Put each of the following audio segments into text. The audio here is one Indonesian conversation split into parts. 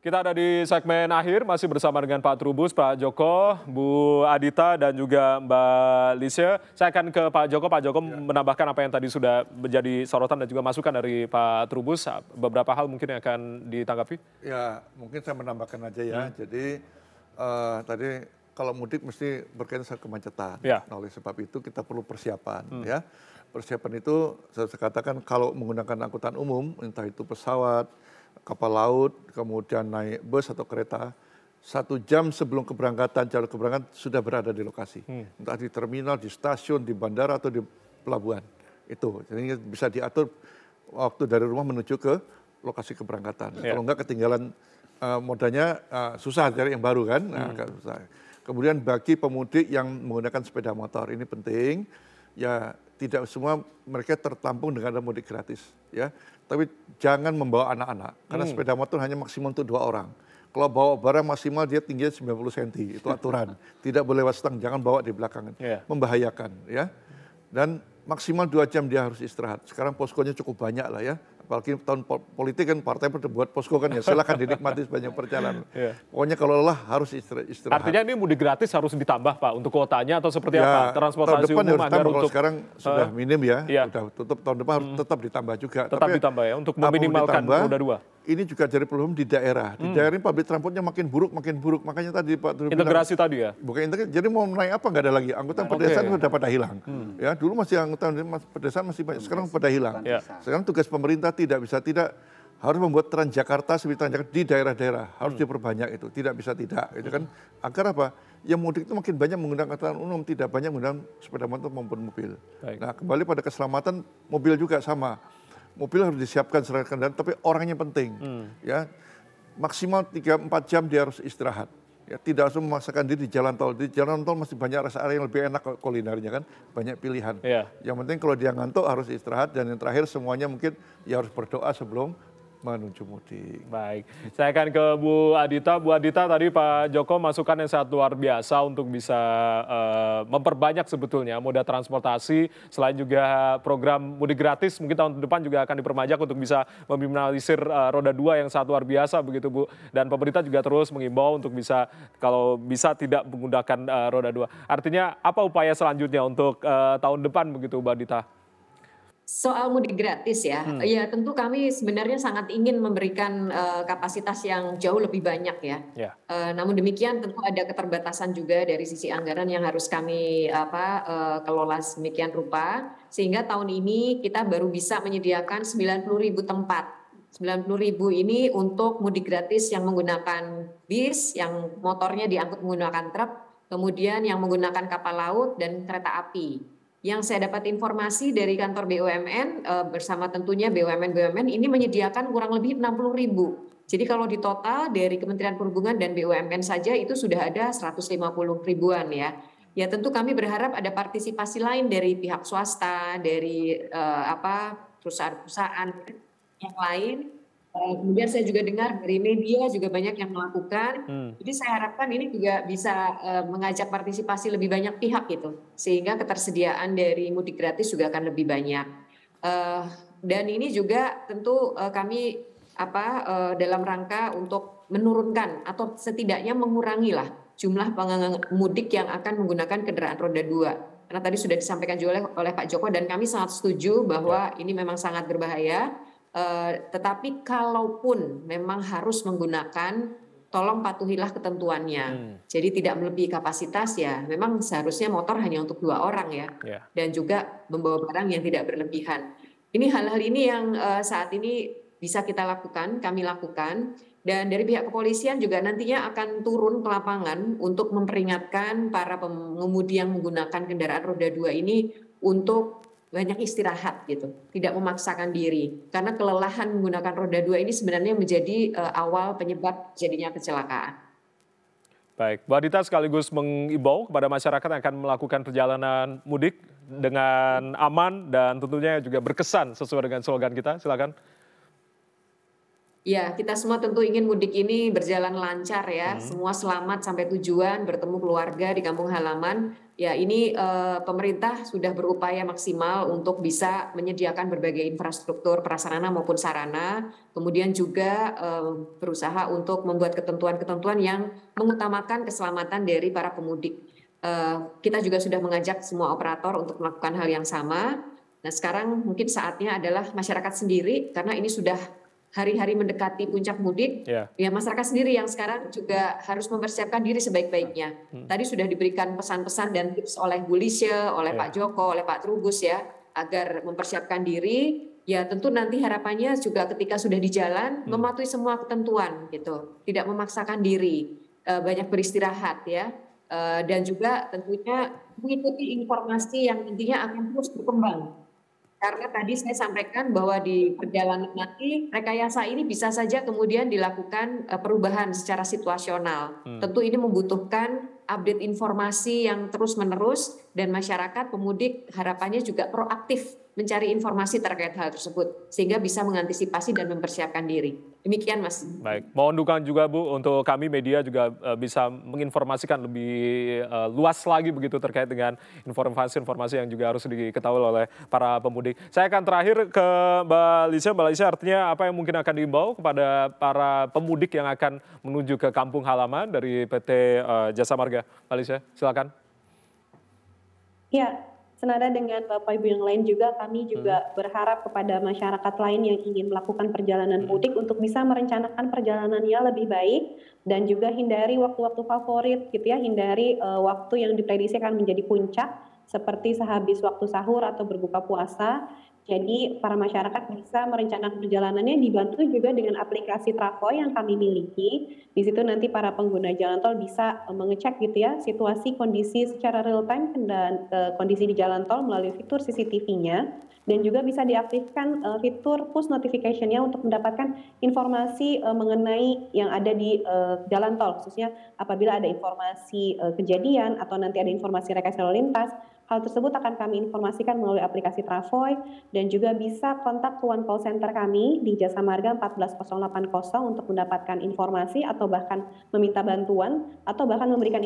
Kita ada di segmen akhir, masih bersama dengan Pak Trubus, Pak Joko, Bu Adita, dan juga Mbak Lisya. Saya akan ke Pak Joko. Pak Joko menambahkan apa yang tadi sudah menjadi sorotan dan juga masukan dari Pak Trubus. Beberapa hal mungkin yang akan ditanggapi. Ya, mungkin saya menambahkan aja ya. Jadi tadi kalau mudik mesti berkaitan dengan kemacetan. Ya. Nah, oleh sebab itu kita perlu persiapan ya. Persiapan itu saya katakan kalau menggunakan angkutan umum, entah itu pesawat, kapal laut, kemudian naik bus atau kereta, 1 jam sebelum keberangkatan, jalur keberangkatan sudah berada di lokasi. Entah di terminal, di stasiun, di bandara, atau di pelabuhan. Itu, jadi bisa diatur waktu dari rumah menuju ke lokasi keberangkatan. Kalau enggak ketinggalan modanya susah cari yang baru kan, agak susah. Kemudian bagi pemudik yang menggunakan sepeda motor, ini penting, ya tidak semua mereka tertampung dengan ada mudik gratis, ya. Tapi jangan membawa anak-anak, karena sepeda motor hanya maksimal untuk 2 orang. Kalau bawa barang maksimal dia tingginya 90 cm, itu aturan. Tidak boleh lewat stang, jangan bawa di belakang, membahayakan, ya. Dan maksimal 2 jam dia harus istirahat. Sekarang poskonya cukup banyak lah ya. Apalagi tahun politik kan partai buat posko kan ya, silakan dinikmati sepanjang perjalanan. Pokoknya kalau lelah harus istirahat. Artinya ini mudik gratis harus ditambah Pak untuk kuotanya atau seperti apa? Transportasi tahun depan umum harus agar tambah, untuk sekarang sudah minim ya, sudah tutup, tahun depan harus tetap ditambah juga. Tetap ditambah ya untuk meminimalkan roda 2. Ini juga jadi problem di daerah. Di daerah ini public transportnya makin buruk. Makanya tadi Pak Trubus integrasi bilang, tadi ya? Bukan integrasi, jadi mau naik apa nggak ada lagi. Angkutan pedesaan sudah pada hilang. Ya, dulu masih angkutan pedesaan masih banyak, sekarang pada hilang. Sekarang tugas pemerintah tidak harus membuat Transjakarta seperti Transjakarta di daerah-daerah. Harus diperbanyak itu, tidak bisa tidak. Itu kan agar apa? Yang mudik itu makin banyak menggunakan angkutan umum, tidak banyak menggunakan sepeda motor maupun mobil. Nah, kembali pada keselamatan, mobil juga sama. Mobil harus disiapkan secara kendaraan, tapi orangnya penting. Ya, maksimal 3-4 jam dia harus istirahat. Ya, tidak harus memaksakan diri di jalan tol. Di jalan tol masih banyak rest area yang lebih enak kulinernya kan, banyak pilihan. Yang penting kalau dia ngantuk harus istirahat, dan yang terakhir semuanya mungkin ya harus berdoa sebelum menuju mudik. Baik, saya akan ke Bu Adita. Bu Adita, tadi Pak Joko masukan yang sangat luar biasa untuk bisa memperbanyak sebetulnya moda transportasi, selain juga program mudik gratis, mungkin tahun depan juga akan diperbanyak untuk bisa meminimalisir roda 2 yang sangat luar biasa begitu Bu. Dan pemerintah juga terus mengimbau untuk bisa, kalau bisa tidak menggunakan roda 2. Artinya apa upaya selanjutnya untuk tahun depan begitu Bu Adita? Soal mudik gratis ya, ya tentu kami sebenarnya sangat ingin memberikan kapasitas yang jauh lebih banyak ya. Namun demikian tentu ada keterbatasan juga dari sisi anggaran yang harus kami kelola sedemikian rupa, sehingga tahun ini kita baru bisa menyediakan 90.000 tempat. 90.000 ini untuk mudik gratis yang menggunakan bis, yang motornya diangkut menggunakan truk, kemudian yang menggunakan kapal laut dan kereta api. Yang saya dapat informasi dari kantor BUMN bersama tentunya BUMN ini menyediakan kurang lebih 60.000. Jadi kalau di total dari Kementerian Perhubungan dan BUMN saja itu sudah ada 150 ribuan ya. Ya tentu kami berharap ada partisipasi lain dari pihak swasta, dari perusahaan-perusahaan yang lain. Kemudian saya juga dengar dari media juga banyak yang melakukan. Jadi saya harapkan ini juga bisa mengajak partisipasi lebih banyak pihak gitu, sehingga ketersediaan dari mudik gratis juga akan lebih banyak. Dan ini juga tentu kami dalam rangka untuk menurunkan atau setidaknya mengurangi lah jumlah pemudik yang akan menggunakan kendaraan roda 2. Karena tadi sudah disampaikan juga oleh Pak Joko, dan kami sangat setuju bahwa ini memang sangat berbahaya. Tetapi kalaupun memang harus menggunakan, tolong patuhilah ketentuannya. Jadi tidak melebihi kapasitas ya. Memang seharusnya motor hanya untuk 2 orang ya. Dan juga membawa barang yang tidak berlebihan. Ini hal-hal ini yang saat ini bisa kita lakukan, kami lakukan. Dan dari pihak kepolisian juga nantinya akan turun ke lapangan untuk memperingatkan para pengemudi yang menggunakan kendaraan roda 2 ini untuk banyak istirahat gitu, tidak memaksakan diri. Karena kelelahan menggunakan roda 2 ini sebenarnya menjadi awal penyebab jadinya kecelakaan. Baik, Bu Adita sekaligus mengimbau kepada masyarakat yang akan melakukan perjalanan mudik dengan aman dan tentunya juga berkesan sesuai dengan slogan kita. Silakan. Ya, kita semua tentu ingin mudik ini berjalan lancar ya, semua selamat sampai tujuan, bertemu keluarga di kampung halaman. Ya, ini pemerintah sudah berupaya maksimal untuk bisa menyediakan berbagai infrastruktur prasarana maupun sarana, kemudian juga berusaha untuk membuat ketentuan-ketentuan yang mengutamakan keselamatan dari para pemudik. Kita juga sudah mengajak semua operator untuk melakukan hal yang sama. Nah, sekarang mungkin saatnya adalah masyarakat sendiri, karena ini sudah hari-hari mendekati puncak mudik, ya masyarakat sendiri yang sekarang juga harus mempersiapkan diri sebaik-baiknya. Tadi sudah diberikan pesan-pesan dan tips oleh Bu Lisha, oleh Pak Joko, oleh Pak Trubus ya, agar mempersiapkan diri. Ya tentu nanti harapannya juga ketika sudah di jalan mematuhi semua ketentuan gitu, tidak memaksakan diri, banyak beristirahat ya, dan juga tentunya mengikuti informasi yang intinya akan terus berkembang. Karena tadi saya sampaikan bahwa di perjalanan nanti rekayasa ini bisa saja kemudian dilakukan perubahan secara situasional. Tentu ini membutuhkan update informasi yang terus-menerus dan masyarakat pemudik harapannya juga proaktif mencari informasi terkait hal tersebut sehingga bisa mengantisipasi dan mempersiapkan diri. Demikian Mas. Baik, mohon dukungan juga Bu untuk kami media juga bisa menginformasikan lebih luas lagi begitu terkait dengan informasi-informasi yang juga harus diketahui oleh para pemudik. Saya akan terakhir ke Mbak Lisha. Mbak Lisha, artinya apa yang mungkin akan diimbau kepada para pemudik yang akan menuju ke kampung halaman dari PT Jasa Marga? Mbak Lisha, silakan. Ya, senada dengan Bapak Ibu yang lain juga, kami juga berharap kepada masyarakat lain yang ingin melakukan perjalanan mudik untuk bisa merencanakan perjalanannya lebih baik dan juga hindari waktu-waktu favorit gitu ya, hindari waktu yang diprediksi akan menjadi puncak seperti sehabis waktu sahur atau berbuka puasa. Jadi para masyarakat bisa merencanakan perjalanannya dibantu juga dengan aplikasi Travoy yang kami miliki. Di situ nanti para pengguna jalan tol bisa mengecek gitu ya situasi kondisi secara real time dan kondisi di jalan tol melalui fitur CCTV-nya dan juga bisa diaktifkan fitur push notification-nya untuk mendapatkan informasi mengenai yang ada di jalan tol, khususnya apabila ada informasi kejadian atau nanti ada informasi rekayasa lalu lintas. Hal tersebut akan kami informasikan melalui aplikasi Travoy dan juga bisa kontak One Call Center kami di Jasa Marga 14080 untuk mendapatkan informasi atau bahkan meminta bantuan atau bahkan memberikan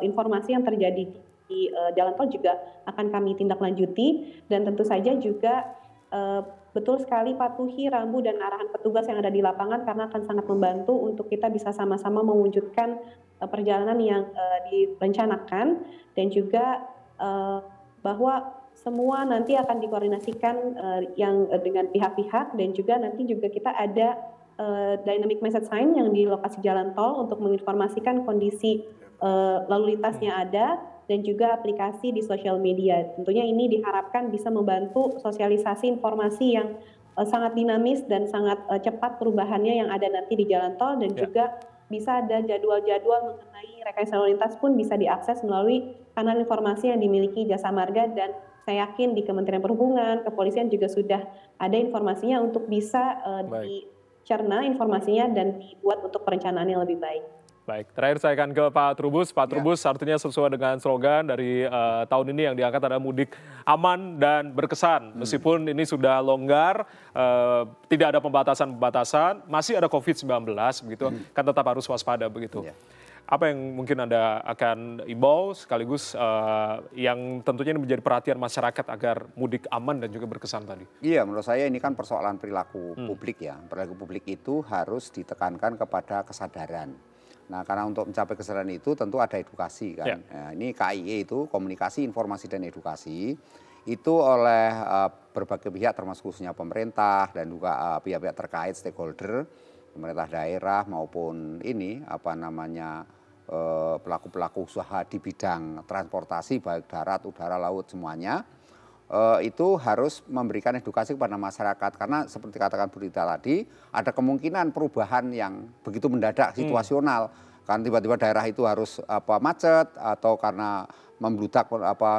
informasi yang terjadi di jalan tol juga akan kami tindak lanjuti dan tentu saja juga betul sekali patuhi rambu dan arahan petugas yang ada di lapangan karena akan sangat membantu untuk kita bisa sama-sama mewujudkan perjalanan yang direncanakan dan juga bahwa semua nanti akan dikoordinasikan yang dengan pihak-pihak dan juga nanti juga kita ada dynamic message sign yang di lokasi jalan tol untuk menginformasikan kondisi lalu lintasnya ada dan juga aplikasi di sosial media. Tentunya ini diharapkan bisa membantu sosialisasi informasi yang sangat dinamis dan sangat cepat perubahannya yang ada nanti di jalan tol dan juga bisa ada jadwal-jadwal mengenai rekayasa lalu lintas pun bisa diakses melalui kanal informasi yang dimiliki Jasa Marga dan saya yakin di Kementerian Perhubungan, Kepolisian juga sudah ada informasinya untuk bisa dicerna informasinya dan dibuat untuk perencanaan yang lebih baik. Baik, terakhir saya akan ke Pak Trubus. Pak Trubus, artinya sesuai dengan slogan dari tahun ini yang diangkat adalah mudik aman dan berkesan. Meskipun ini sudah longgar, tidak ada pembatasan-pembatasan, masih ada COVID-19, begitu, kan tetap harus waspada begitu. Apa yang mungkin Anda akan imbau sekaligus yang tentunya ini menjadi perhatian masyarakat agar mudik aman dan juga berkesan tadi? Iya, menurut saya ini kan persoalan perilaku publik ya. Perilaku publik itu harus ditekankan kepada kesadaran. Nah, karena untuk mencapai kesadaran itu tentu ada edukasi kan. Nah, ini KIE itu komunikasi, informasi dan edukasi itu oleh berbagai pihak termasuk khususnya pemerintah dan juga pihak-pihak terkait stakeholder, pemerintah daerah maupun ini pelaku-pelaku usaha di bidang transportasi baik darat, udara, laut semuanya. Itu harus memberikan edukasi kepada masyarakat karena seperti katakan Bu Rita tadi ada kemungkinan perubahan yang begitu mendadak situasional kan tiba-tiba daerah itu harus macet atau karena membludak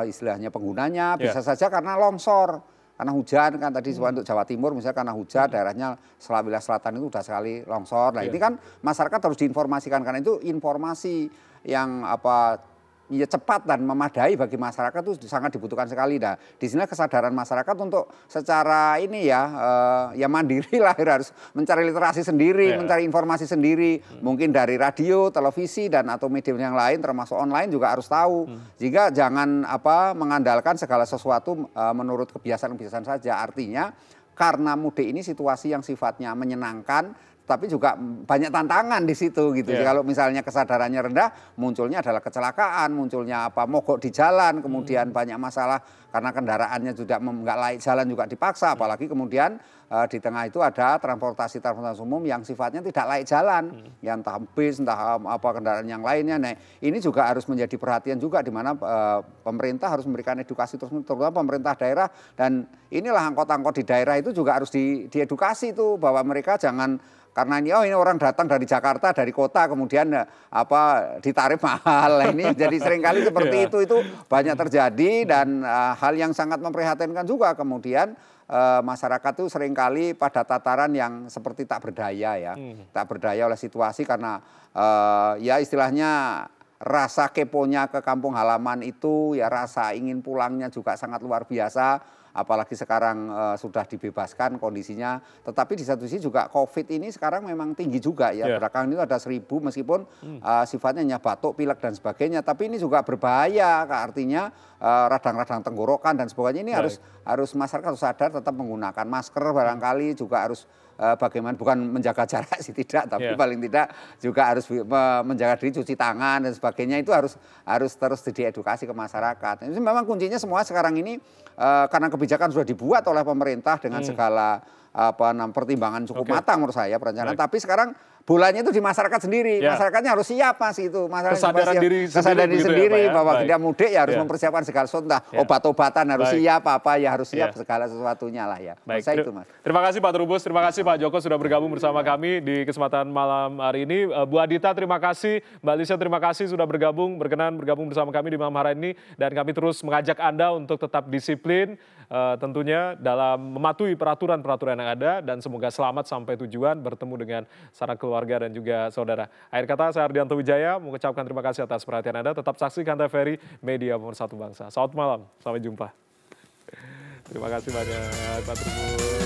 istilahnya penggunanya bisa saja karena longsor karena hujan kan tadi untuk Jawa Timur misalnya karena hujan daerahnya wilayah selatan itu sudah sekali longsor. Nah ini kan masyarakat harus diinformasikan karena itu informasi yang ya cepat dan memadai bagi masyarakat itu sangat dibutuhkan sekali. Nah, di sini kesadaran masyarakat untuk secara ini ya mandiri lah, harus mencari literasi sendiri, mencari informasi sendiri, mungkin dari radio, televisi dan atau media yang lain termasuk online juga harus tahu. Jika jangan mengandalkan segala sesuatu menurut kebiasaan-kebiasaan saja. Artinya karena mudik ini situasi yang sifatnya menyenangkan, tapi juga banyak tantangan di situ gitu. Kalau misalnya kesadarannya rendah, munculnya adalah kecelakaan, munculnya mogok di jalan, kemudian banyak masalah karena kendaraannya juga nggak layak jalan juga dipaksa, apalagi kemudian di tengah itu ada transportasi umum yang sifatnya tidak layak jalan, ya entah bis, entah kendaraan yang lainnya. Nah, ini juga harus menjadi perhatian juga di mana pemerintah harus memberikan edukasi terutama pemerintah daerah, dan inilah angkot-angkot di daerah itu juga harus diedukasi itu bahwa mereka jangan karena ini orang datang dari Jakarta, dari kota, kemudian ditarif mahal. Ini jadi seringkali seperti itu banyak terjadi, dan hal yang sangat memprihatinkan juga kemudian masyarakat itu seringkali pada tataran yang seperti tak berdaya ya, tak berdaya oleh situasi karena ya istilahnya rasa keponya ke kampung halaman itu, ya rasa ingin pulangnya juga sangat luar biasa. Apalagi sekarang sudah dibebaskan kondisinya, tetapi di satu sisi juga COVID ini sekarang memang tinggi juga ya. Belakangan itu ada 1.000 meskipun sifatnya hanya batuk, pilek dan sebagainya, tapi ini juga berbahaya, artinya radang-radang tenggorokan dan sebagainya. Ini harus masyarakat harus sadar tetap menggunakan masker, barangkali juga harus bagaimana, bukan menjaga jarak sih tidak, tapi paling tidak juga harus menjaga diri, cuci tangan dan sebagainya, itu harus terus diedukasi ke masyarakat. Ini memang kuncinya semua sekarang ini karena kebijakan sudah dibuat oleh pemerintah dengan segala pertimbangan cukup matang menurut saya perencanaan. Tapi sekarang bolanya itu di masyarakat sendiri. Masyarakatnya harus siap Mas itu. Kesadaran diri sendiri bahwa kita mudik ya harus mempersiapkan segala sesuatu. Entah obat-obatan harus siap, harus siap segala sesuatunya lah ya. Baik, itu, Mas. Terima kasih Pak Trubus, terima kasih Pak Joko sudah bergabung bersama kami di kesempatan malam hari ini. Bu Adita terima kasih, Mbak Alicia terima kasih sudah berkenan bergabung bersama kami di malam hari ini, dan kami terus mengajak Anda untuk tetap disiplin tentunya dalam mematuhi peraturan-peraturan yang ada, dan semoga selamat sampai tujuan bertemu dengan sanak keluarga dan juga saudara. Akhir kata, saya Ardianto Wijaya mengucapkan terima kasih atas perhatian Anda. Tetap saksikan TVRI, media pemersatu bangsa. Selamat malam, sampai jumpa. Terima kasih banyak Pak Trubus.